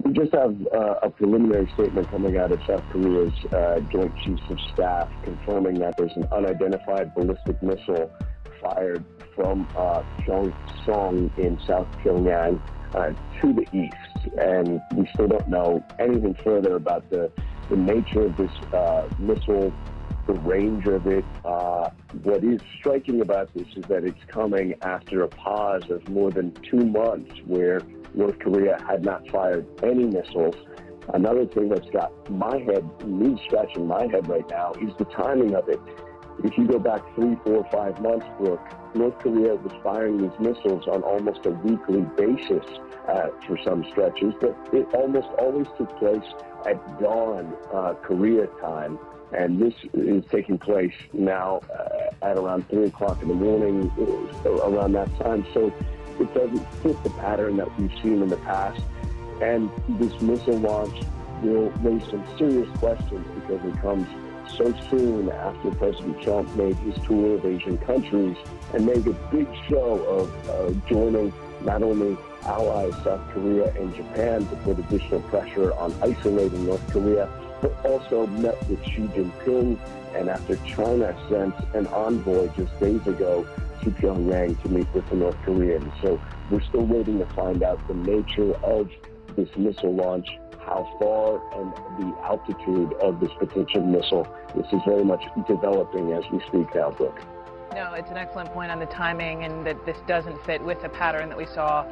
We just have a preliminary statement coming out of South Korea's Joint Chiefs of Staff confirming that there's an unidentified ballistic missile fired from Pyeongchang in South Pyongyang to the east. And we still don't know anything further about the nature of this missile, the range of it. What is striking about this is that it's coming after a pause of more than 2 months where North Korea had not fired any missiles. Another thing that's got me scratching my head right now is the timing of it. If you go back 3, 4, 5 months, Brooke, North Korea was firing these missiles on almost a weekly basis for some stretches, but it almost always took place at dawn Korea time. And this is taking place now at around 3 o'clock in the morning, around that time. So it doesn't fit the pattern that we've seen in the past. And this missile launch will raise some serious questions because it comes so soon after President Trump made his tour of Asian countries and made a big show of joining not only allies South Korea and Japan to put additional pressure on isolating North Korea, but also met with Xi Jinping, and after China sent an envoy just days ago to Pyongyang to meet with the North Koreans. So we're still waiting to find out the nature of this missile launch, how far, and the altitude of this potential missile. This is very much developing as we speak now, Brooke. No, it's an excellent point on the timing, and that this doesn't fit with the pattern that we saw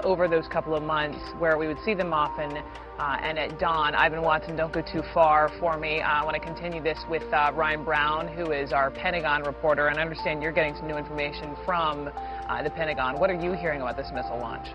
over those couple of months where we would see them often and at dawn. Ivan Watson, don't go too far for me. I want to continue this with Ryan Brown, who is our Pentagon reporter, and I understand you're getting some new information from the Pentagon. What are you hearing about this missile launch?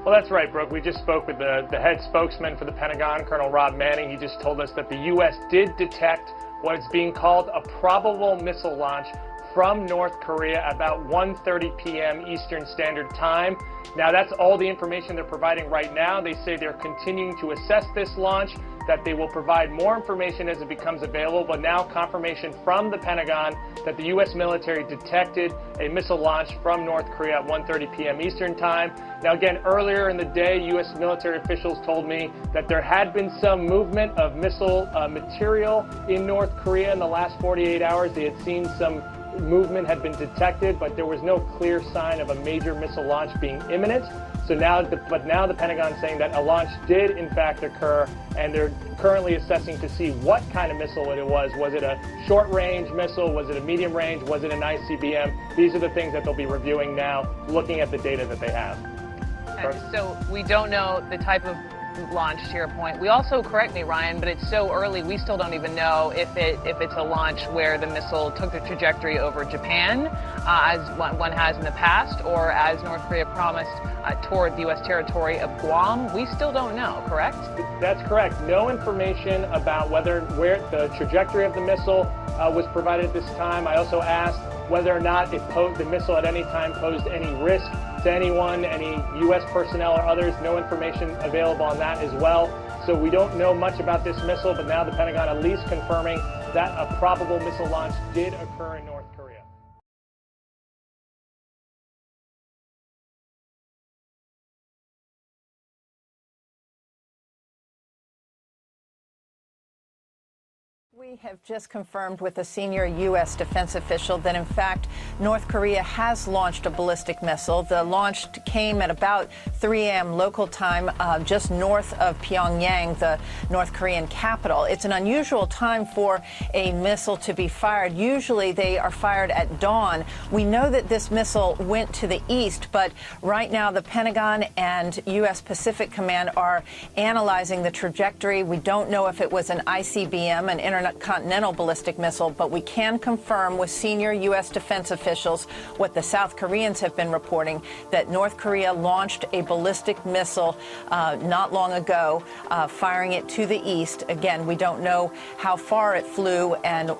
Well, that's right, Brooke. We just spoke with the head spokesman for the Pentagon, Colonel Rob Manning. He just told us that the U.S. did detect what is being called a probable missile launch from North Korea about 1:30 p.m. Eastern Standard Time. Now, that's all the information they're providing right now. They say they're continuing to assess this launch, that they will provide more information as it becomes available, but now confirmation from the Pentagon that the U.S. military detected a missile launch from North Korea at 1:30 p.m. Eastern Time. Now, again, earlier in the day, U.S. military officials told me that there had been some movement of missile material in North Korea in the last 48 hours. They had seen some movement had been detected, but there was no clear sign of a major missile launch being imminent. So now, now the Pentagon is saying that a launch did in fact occur, and they're currently assessing to see what kind of missile it was. Was it a short-range missile? Was it a medium-range? Was it an ICBM? These are the things that they'll be reviewing now, looking at the data that they have. So we don't know the type of launch, to your point. We also, correct me, Ryan, but it's so early, we still don't even know if it's a launch where the missile took the trajectory over Japan, as one has in the past, or as North Korea promised, toward the U.S. territory of Guam. We still don't know, correct? That's correct. No information about where the trajectory of the missile was provided at this time. I also asked whether or not the missile at any time posed any risk to anyone, any U.S. personnel or others. No information available on that as well. So we don't know much about this missile, but now the Pentagon at least confirming that a probable missile launch did occur in North Korea. We have just confirmed with a senior U.S. defense official that, in fact, North Korea has launched a ballistic missile. The launch came at about 3 a.m. local time, just north of Pyongyang, the North Korean capital. It's an unusual time for a missile to be fired. Usually they are fired at dawn. We know that this missile went to the east, but right now the Pentagon and U.S. Pacific Command are analyzing the trajectory. We don't know if it was an ICBM, an intercontinental ballistic missile, but we can confirm with senior U.S. defense officials what the South Koreans have been reporting, that North Korea launched a ballistic missile not long ago, firing it to the east. Again, we don't know how far it flew and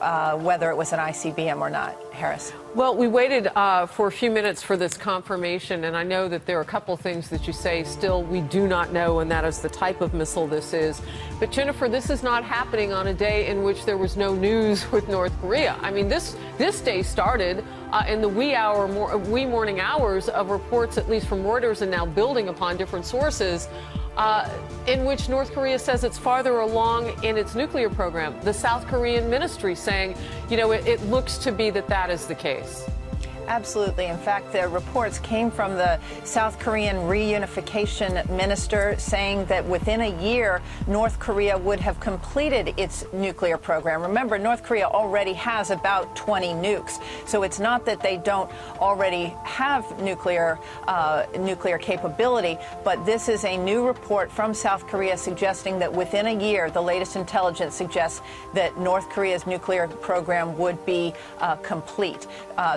whether it was an ICBM or not. Harris. Well, we waited for a few minutes for this confirmation, and I know that there are a couple of things that you say still we do not know, and that is the type of missile this is. But, Jennifer, this is not happening on a day in which there was no news with North Korea. I mean, this day started in the wee morning hours of reports, at least from Reuters, and now building upon different sources, in which North Korea says it's farther along in its nuclear program. The South Korean ministry saying, you know, it looks to be that that is the case. Absolutely. In fact, the reports came from the South Korean reunification minister saying that within a year, North Korea would have completed its nuclear program. Remember, North Korea already has about 20 nukes. So it's not that they don't already have nuclear capability, but this is a new report from South Korea suggesting that within a year, the latest intelligence suggests that North Korea's nuclear program would be complete.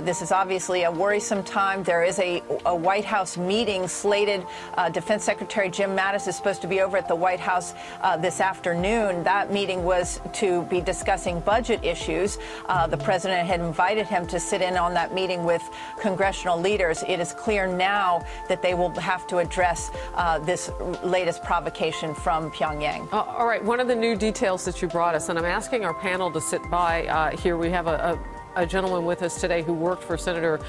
This is obviously a worrisome time. There is a White House meeting slated. Defense Secretary Jim Mattis is supposed to be over at the White House this afternoon. That meeting was to be discussing budget issues. The president had invited him to sit in on that meeting with congressional leaders. It is clear now that they will have to address this latest provocation from Pyongyang. All right, one of the new details that you brought us, and I'm asking our panel to sit by here. We have a gentleman with us today who worked for Senator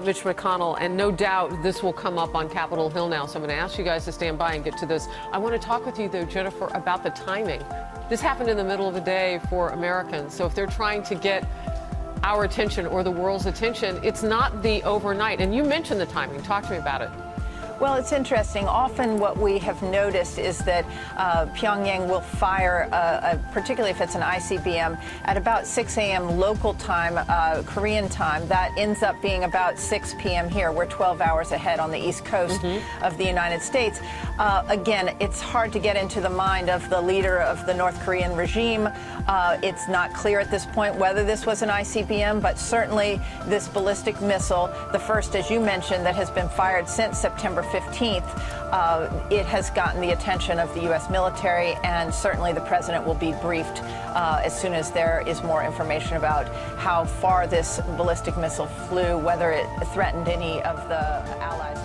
Mitch McConnell, and no doubt this will come up on Capitol Hill now, so I'm going to ask you guys to stand by and get to this. I want to talk with you, though, Jennifer, about the timing. This happened in the middle of the day for Americans, so if they're trying to get our attention or the world's attention, it's not the overnight. And you mentioned the timing. Talk to me about it. Well, it's interesting. Often what we have noticed is that Pyongyang will fire, particularly if it's an ICBM, at about 6 a.m. local time, Korean time. That ends up being about 6 p.m. here. We're 12 hours ahead on the East Coast of the United States. Again, it's hard to get into the mind of the leader of the North Korean regime. It's not clear at this point whether this was an ICBM, but certainly this ballistic missile, the first, as you mentioned, that has been fired since September 15th, it has gotten the attention of the U.S. military, and certainly the president will be briefed as soon as there is more information about how far this ballistic missile flew, whether it threatened any of the allies.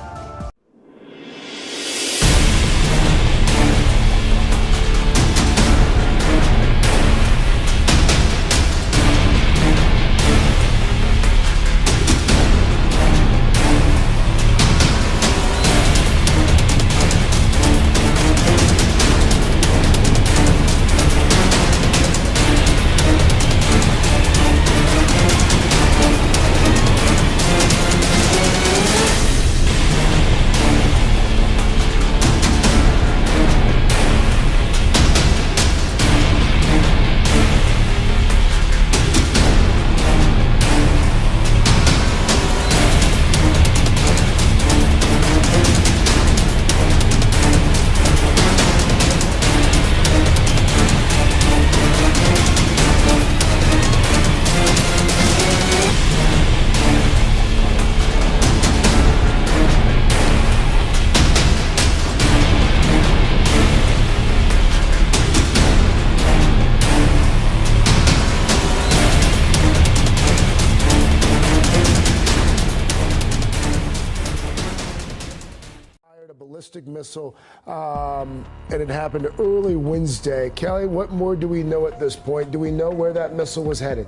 Ballistic missile, and it happened early Wednesday. Kelly, what more do we know at this point? Do we know where that missile was headed?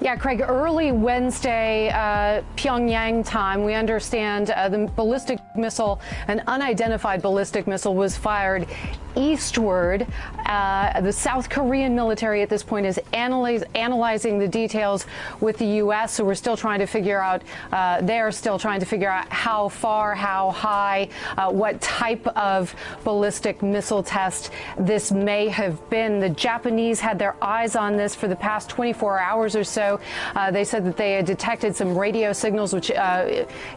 Yeah, Craig, early Wednesday, Pyongyang time, we understand the ballistic missile, an unidentified ballistic missile, was fired eastward. The South Korean military at this point is analyzing the details with the U.S., so we're still trying to figure out, they're still trying to figure out how far, how high, what type of ballistic missile test this may have been. The Japanese had their eyes on this for the past 24 hours or so. They said that they had detected some radio signals which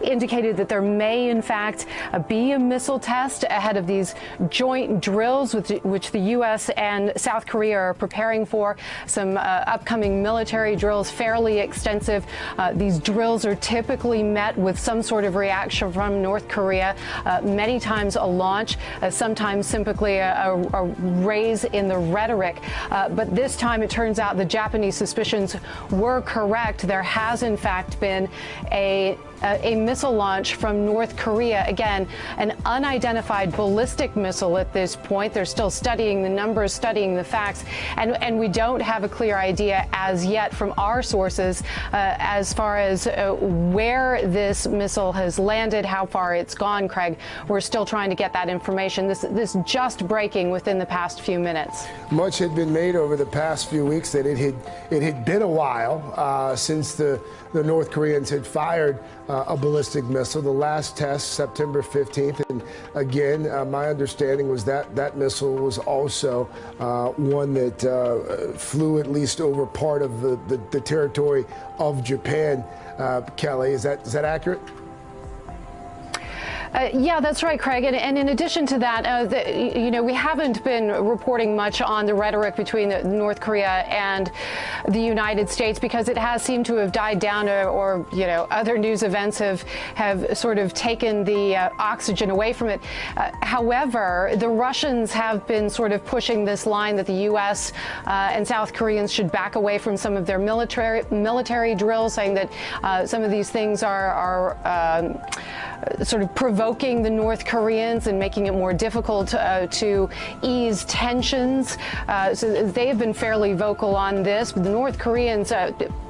indicated that there may, in fact, be a missile test ahead of these joint drills which the U.S. and South Korea are preparing for. Some upcoming military drills, fairly extensive. These drills are typically met with some sort of reaction from North Korea, many times a launch, sometimes simply a raise in the rhetoric. But this time it turns out the Japanese suspicions were correct. There has, in fact, been a a missile launch from North Korea. Again, an unidentified ballistic missile at this point. They're still studying the numbers, studying the facts, and we don't have a clear idea as yet from our sources as far as where this missile has landed, how far it's gone, Craig. We're still trying to get that information. This just breaking within the past few minutes. Much had been made over the past few weeks that it had been a while since the North Koreans had fired a ballistic missile. The last test, September 15th, and again, my understanding was that that missile was also one that flew at least over part of the territory of Japan. Kelly, is that accurate? Yeah, that's right, Craig. And in addition to that, we haven't been reporting much on the rhetoric between North Korea and the United States because it has seemed to have died down, or other news events have sort of taken the oxygen away from it. However, the Russians have been sort of pushing this line that the U.S. And South Koreans should back away from some of their military drills, saying that some of these things are sort of provoking the North Koreans and making it more difficult to ease tensions. So they have been fairly vocal on this. But the North Koreans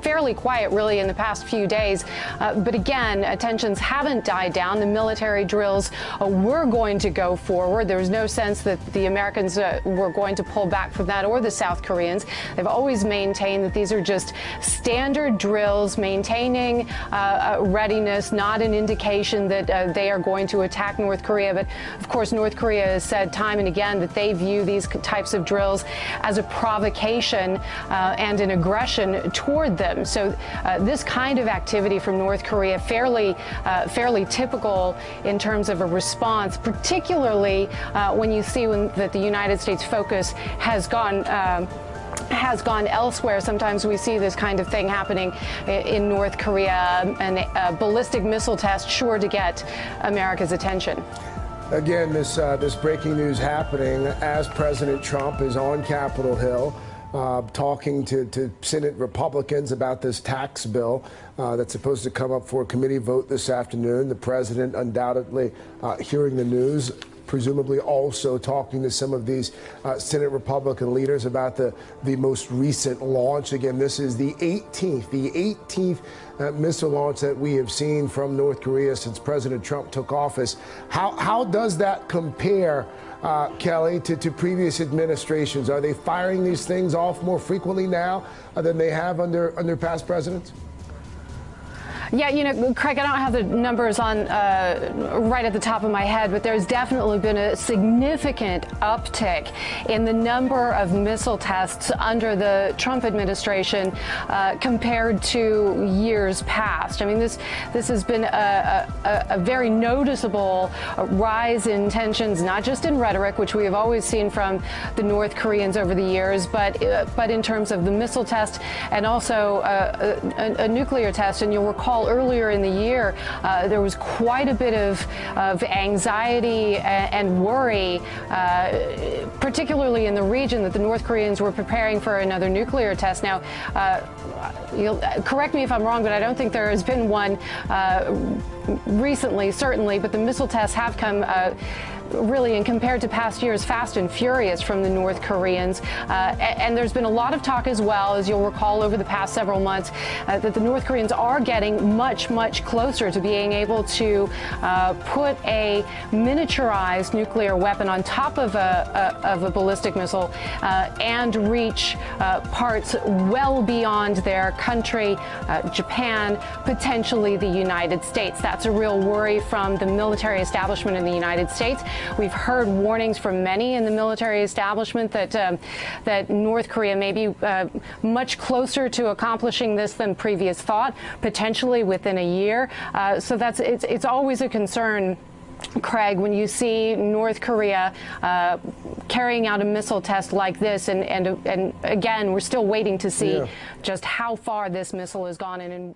fairly quiet, really, in the past few days. But again, tensions haven't died down. The military drills were going to go forward. There was no sense that the Americans were going to pull back from that, or the South Koreans. They've always maintained that these are just standard drills, maintaining readiness, not an indication that they are going to attack North Korea. But of course, North Korea has said time and again that they view these types of drills as a provocation and an aggression toward them. So this kind of activity from North Korea, fairly typical in terms of a response, particularly when you see that the United States focus has gone elsewhere. Sometimes we see this kind of thing happening in North Korea, and a ballistic missile test sure to get America's attention. Again, this breaking news happening as President Trump is on Capitol Hill talking to Senate Republicans about this tax bill that's supposed to come up for a committee vote this afternoon. The president undoubtedly hearing the news, presumably also talking to some of these Senate Republican leaders about the most recent launch. Again, this is the 18th missile launch that we have seen from North Korea since President Trump took office. How does that compare, Kelly, to previous administrations? Are they firing these things off more frequently now than they have under past presidents? Yeah, Craig, I don't have the numbers on right at the top of my head, but there's definitely been a significant uptick in the number of missile tests under the Trump administration compared to years past. I mean, this has been a very noticeable rise in tensions, not just in rhetoric, which we have always seen from the North Koreans over the years, but in terms of the missile test and also a nuclear test. And you'll recall earlier in the year, there was quite a bit of anxiety and worry, particularly in the region, that the North Koreans were preparing for another nuclear test. Now, you'll correct me if I'm wrong, but I don't think there has been one recently, certainly, but the missile tests have come really, and compared to past years, fast and furious from the North Koreans. And there's been a lot of talk as well, as you'll recall, over the past several months, that the North Koreans are getting much, much closer to being able to put a miniaturized nuclear weapon on top of a ballistic missile and reach parts well beyond their country, Japan, potentially the United States. That's a real worry from the military establishment in the United States. We've heard warnings from many in the military establishment that North Korea may be much closer to accomplishing this than previous thought, potentially within a year. So it's always a concern, Craig, when you see North Korea carrying out a missile test like this, and again, we're still waiting to see just how far this missile has gone in.